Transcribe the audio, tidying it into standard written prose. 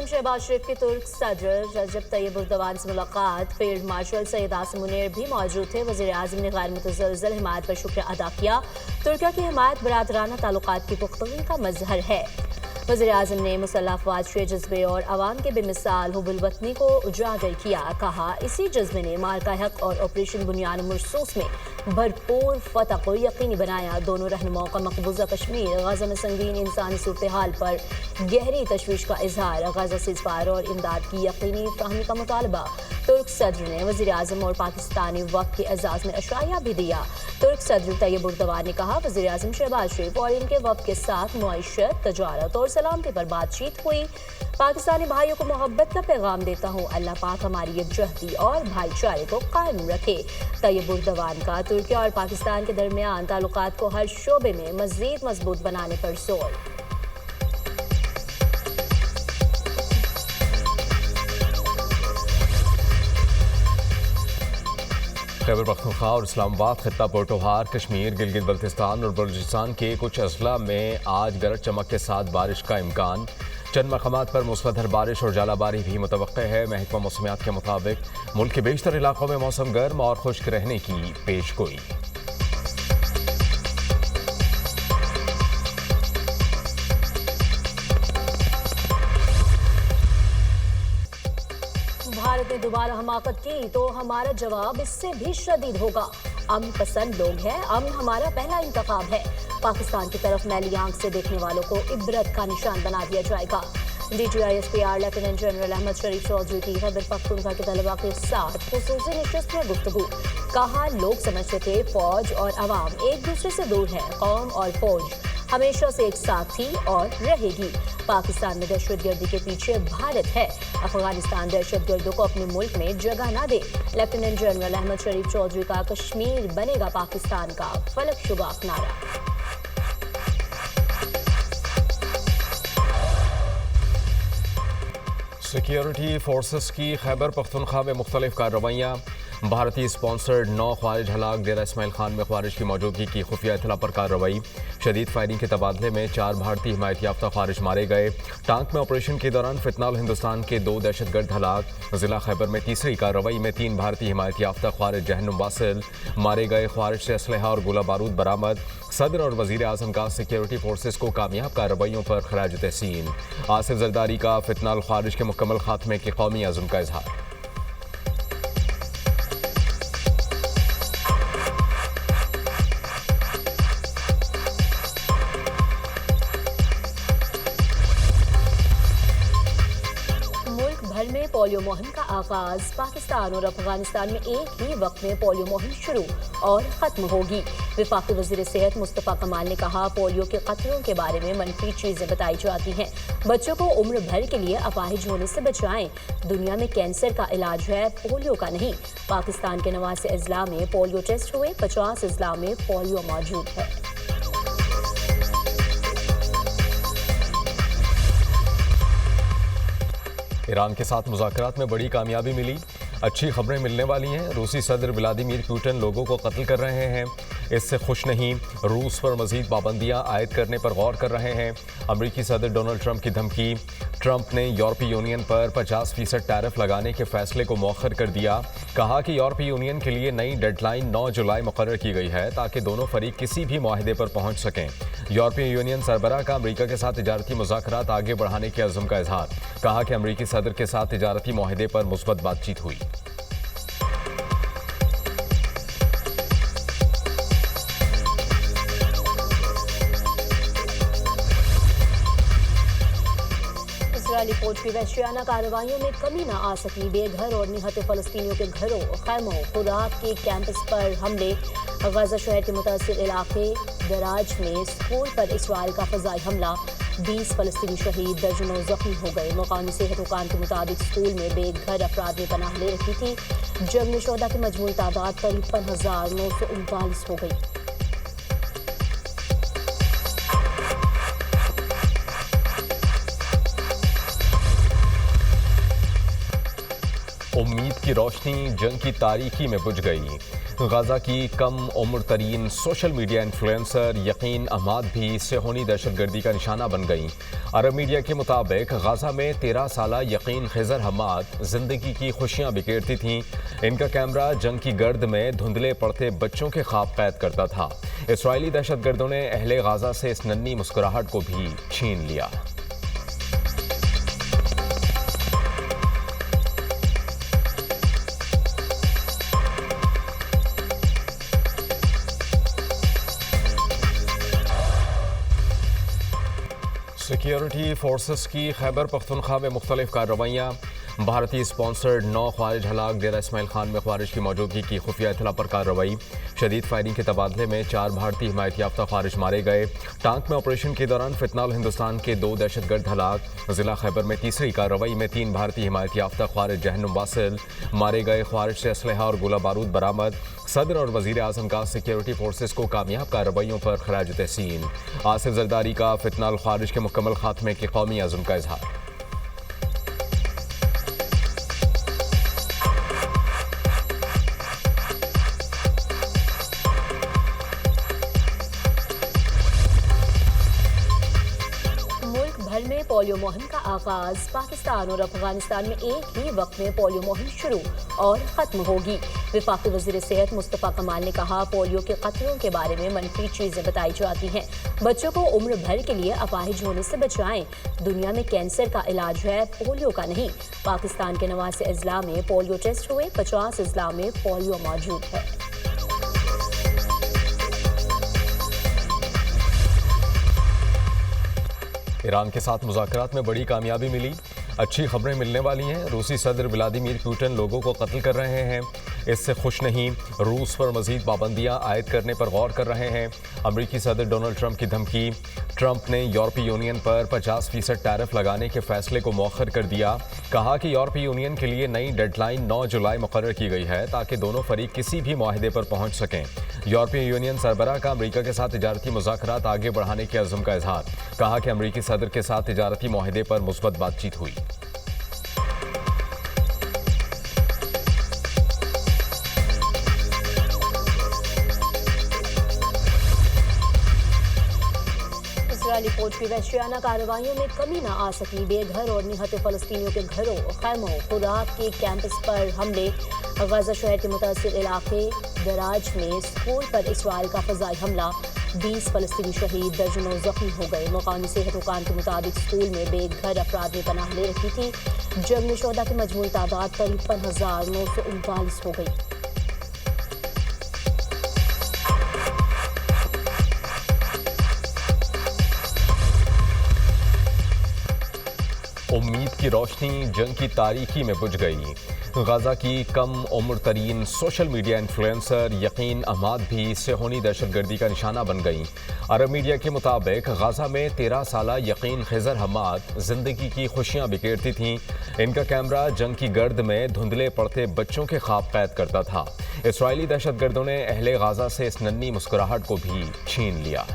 वज़ीर-ए-आज़म शहबाज शरीफ की तुर्क सदर रजब तैयब एर्दोगान से मुलाकात। फील्ड मार्शल सैयद आसिम मुनीर भी मौजूद थे। वज़ीर-ए-आज़म ने गैर मुतज़लज़ल हिमायत पर शुक्रिया अदा किया। तुर्किया की हिमायत बरादराना ताल्लुकात की पुख्तगी का मज़हर है। वज़ीर-ए-आज़म ने मुसल्लह अफ़वाज के जज्बे और अवाम के बेमिसाल हुब्बुल वतनी को उजागर किया। कहा, इसी जज्बे ने मार्का हक और ऑपरेशन बुनियान मरसूस में भरपूर फतह को यकीनी बनाया। दोनों रहनुमाओं का मकबूजा कश्मीर गजा में संगीन इंसानी सूरत हाल पर गहरी तशवीश का इजहार। गजा सीज़फायर और इमदाद की यकीनी फहमी का मुतालबा। तुर्क सदर ने वज़ीर-ए-आज़म और पाकिस्तानी वक्त के एजाज़ में अशाया भी दिया। तुर्क सदर तैयब एर्दोगान ने कहा, वज़ीर-ए-आज़म शहबाज शरीफ और इनके वक्त के साथ मुआशरत, तजारत और सलामती पर बातचीत हुई। पाकिस्तानी भाइयों को मोहब्बत का पैगाम देता हूँ। अल्लाह पाक हमारी यकजहती और भाईचारे को कायम रखे। तैयब एर्दोगान का तुर्किया और पाकिस्तान के दरमियान ताल्लुकात को हर शोबे में मज़ीद मजबूत बनाने पर जोर। खैबर पख्तूनख्वा और इस्लामाबाद, खित्ता पोटोहार, कश्मीर, गिलगित बल्तिस्तान और बलूचिस्तान के कुछ अजला में आज गरज चमक के साथ बारिश का इम्कान। चंद मकामात पर मूसलाधार बारिश और जालाबारी भी मुतवक्के है। महकमा मौसमियात के मुताबिक मुल्क के बेशतर इलाकों में मौसम गर्म और खुश्क रहने की पेशगोई। भारत ने दोबारा हमाकत की तो हमारा जवाब इससे भी शदीद होगा। अमन पसंद लोग हैं, अमन हमारा पहला इंतखाब है। पाकिस्तान की तरफ मैली आंख से देखने वालों को इबरत का निशान बना दिया जाएगा। DGISPR लेफ्टिनेंट जनरल अहमद शरीफ चौधरी की खैबर पख्तूनख्वा के तलबा के साथ खुसूसी नशिस्त में गुफ्तगू। कहा, लोग समझते थे फौज और अवाम एक दूसरे से दूर है। कौम और फौज हमेशा से एक साथ थी और रहेगी। पाकिस्तान में दहशतगर्दी के पीछे भारत है। अफगानिस्तान दहशतगर्दों को अपने मुल्क में जगह ना दे। लेफ्टिनेंट जनरल अहमद शरीफ चौधरी का कश्मीर बनेगा पाकिस्तान का फलक शुगा नारा। सिक्योरिटी फोर्सेस की खैबर पख्तूनख्वा में मुख्तलिफ कार्रवाइयाँ। भारतीय स्पॉन्सर्ड 9 ख्वारिज हलाक। डेरा इस्माइल खान में ख्वारिज की मौजूदगी की खुफिया इतला पर कार्रवाई। शदीद फायरिंग के तबादले में 4 भारतीय हिमायत याफ्ता ख्वारिज मारे गए। टांक में ऑपरेशन के दौरान फितनाल हिंदुस्तान के 2 दहशतगर्द हलाक। जिला खैबर में तीसरी कार्रवाई में 3 भारतीय हिमायत याफ्ता ख्वारिज जहन्नुम वासिल मारे गए। ख्वारिज से असलहा और गोला बारूद बरामद। सदर और वज़ीर-ए-आज़म का सिक्योरिटी फोर्सेस को कामयाब कार्रवाइयों पर खराज तहसीन। आसिफ जरदारी का फितनाल ख्वारिज के मुकम्मल खात्मे के कौमी अज़्म का इजहार। में पोलियो मुहिम का आगाज। पाकिस्तान और अफगानिस्तान में एक ही वक्त में पोलियो मुहिम शुरू और खत्म होगी। वफाकी वज़ीर सेहत मुस्तफ़ा कमाल ने कहा, पोलियो के खतरों के बारे में मनफी चीजें बताई जाती हैं। बच्चों को उम्र भर के लिए अपाहिज होने से बचाएं। दुनिया में कैंसर का इलाज है, पोलियो का नहीं। पाकिस्तान के 89 अजला में पोलियो टेस्ट हुए। 50 अजला में पोलियो मौजूद है। ईरान के साथ मुज़ाकरात में बड़ी कामयाबी मिली। अच्छी खबरें मिलने वाली हैं। रूसी सदर व्लादिमीर पुतिन लोगों को कत्ल कर रहे हैं, इससे खुश नहीं। रूस पर मजीद पाबंदियां आयद करने पर गौर कर रहे हैं। अमरीकी सदर डोनाल्ड ट्रंप की धमकी। ट्रंप ने यूरोपीय यूनियन पर 50% टैरिफ लगाने के फैसले को मौखर कर दिया। कहा कि यूरोपीय यूनियन के लिए नई डेडलाइन 9 जुलाई मुकर्रर की गई है ताकि दोनों फरीक किसी भी मुआहदे पर पहुंच सकें। यूरोपीय यूनियन सरबराह का अमरीका के साथ तिजारती मुज़ाकरात आगे बढ़ाने के अज़्म का इजहार। कहा कि अमरीकी सदर के साथ तिजारती मुआहदे पर मुस्बत बातचीत हुई। इजरायली फौज की वहशियाना कार्रवाइयों में कमी न आ सकी। बेघर और निहत्ते फलस्तीनियों के घरों, खैमों, खुदात के कैंपस पर हमले। गजा शहर के मुतासिर इलाके दराज में स्कूल पर इसराइल का फ़ज़ाई हमला। 20 फलस्तीनी शहीद, दर्जनों जख्मी हो गए। मुकामी सेहत हुकाम के मुताबिक स्कूल में बेघर अफराद में पनाह ले रखी थी। जंग में शोहदा की मजमूई तादाद 53,939 हो गई। उम्मीद की रोशनी जंग की तारीकी में बुझ गई। गाजा की कम उम्र तरीन सोशल मीडिया इन्फ्लुएंसर यकीन अहमद भी सेहोनी दहशतगर्दी का निशाना बन गईं। अरब मीडिया के मुताबिक गाजा में 13 साल यकीन खिजर अहमद जिंदगी की खुशियां बिखेरती थीं। इनका कैमरा जंग की गर्द में धुंधले पड़ते बच्चों के ख्वाब कैद करता था। इसराइली दहशतगर्दों ने अहले गाजा से इस नन्ही मुस्कुराहट को भी छीन लिया। सिक्योरिटी फोर्सेस की खैबर पख्तूनख्वा में मुख्तलिफ कार्रवाइयाँ। भारतीय स्पॉन्सर्ड 9 ख्वारिज हलाक। डेरा इस्माइल खान में ख्वारिज की मौजूदगी की खुफिया इत्तला पर कार्रवाई। शदीद फायरिंग के तबादले में 4 भारतीय हिमायत याफ्ता ख्वारिज मारे गए। टांक में ऑपरेशन के दौरान फितनाल हिंदुस्तान के 2 दहशतगर्द हलाक। जिला खैबर में तीसरी कार्रवाई में 3 भारतीय हिमायत याफ्ता ख्वारिज जहन्नुम वासिल मारे गए। ख्वारिज से असलहा और गोला बारूद बरामद। सदर और वजीर आजम का सिक्योरिटी फोर्सेस को कामयाब कार्रवाइयों पर खराज तहसीन। आसिफ जरदारी का फितनाल ख्वारिज के मुकम्मल खात्मे के कौमी अज़्म का इजहार। भर में पोलियो मुहिम का आगाज। पाकिस्तान और अफगानिस्तान में एक ही वक्त में पोलियो मुहिम शुरू और खत्म होगी। वफाकी वजीर सेहत मुस्तफ़ा कमाल ने कहा, पोलियो के खतरों के बारे में मनफी चीजें बताई जाती हैं। बच्चों को उम्र भर के लिए अपाहिज होने से बचाएं। दुनिया में कैंसर का इलाज है, पोलियो का नहीं। पाकिस्तान के 89 अजला में पोलियो टेस्ट हुए, 50 अजला में पोलियो मौजूद है। ईरान के साथ मुज़ाकरात में बड़ी कामयाबी मिली। अच्छी खबरें मिलने वाली हैं। रूसी सदर व्लादिमीर पुतिन लोगों को कत्ल कर रहे हैं, इससे खुश नहीं। रूस पर मजीद पाबंदियां आयद करने पर गौर कर रहे हैं। अमरीकी सदर डोनाल्ड ट्रंप की धमकी। ट्रंप ने यूरोपीय यूनियन पर 50% टैरिफ लगाने के फैसले को मौखर कर दिया। कहा कि यूरोपीय यूनियन के लिए नई डेडलाइन 9 जुलाई मुकर्रर की गई है ताकि दोनों फरीक किसी भी मुआहदे पर पहुंच सकें। यूरोपीय यूनियन सरबराह का अमरीका के साथ तिजारती मुज़ाकरात आगे बढ़ाने के अज़्म का इजहार। कहा कि अमरीकी सदर के साथ तिजारती मुआहदे पर मुस्बत बातचीत हुई। इसराइली फौज की वहशियाना कार्रवाइयों में कमी न आ सकी। बेघर और निहत फ़लस्तीनियों के घरों, खैमों, खुराक के कैंपस पर हमले। गाजा शहर के मुतासिर इलाके दराज में स्कूल पर इसराइल का फ़ज़ाई हमला। 20 फ़लस्तीनी शहीद, दर्जनों जख्मी हो गए। मुकामी सेहत हुकाम के मुताबिक स्कूल में बेघर अफराद में पनाह ले रही थी। जंग में शोहदा की मजमूई तादाद 53,939 हो गई। उम्मीद की रोशनी जंग की तारीकी में बुझ गई। गाजा की कम उम्र तरीन सोशल मीडिया इन्फ्लुएंसर यकीन अहमद भी सेहोनी दहशतगर्दी का निशाना बन गईं। अरब मीडिया के मुताबिक गाजा में 13 साल यकीन खिजर अहमद जिंदगी की खुशियां बिखेरती थीं। इनका कैमरा जंग की गर्द में धुंधले पड़ते बच्चों के ख्वाब कैद करता था। इसराइली दहशतगर्दों ने अहले गाजा से इस नन्ही मुस्कुराहट को भी छीन लिया।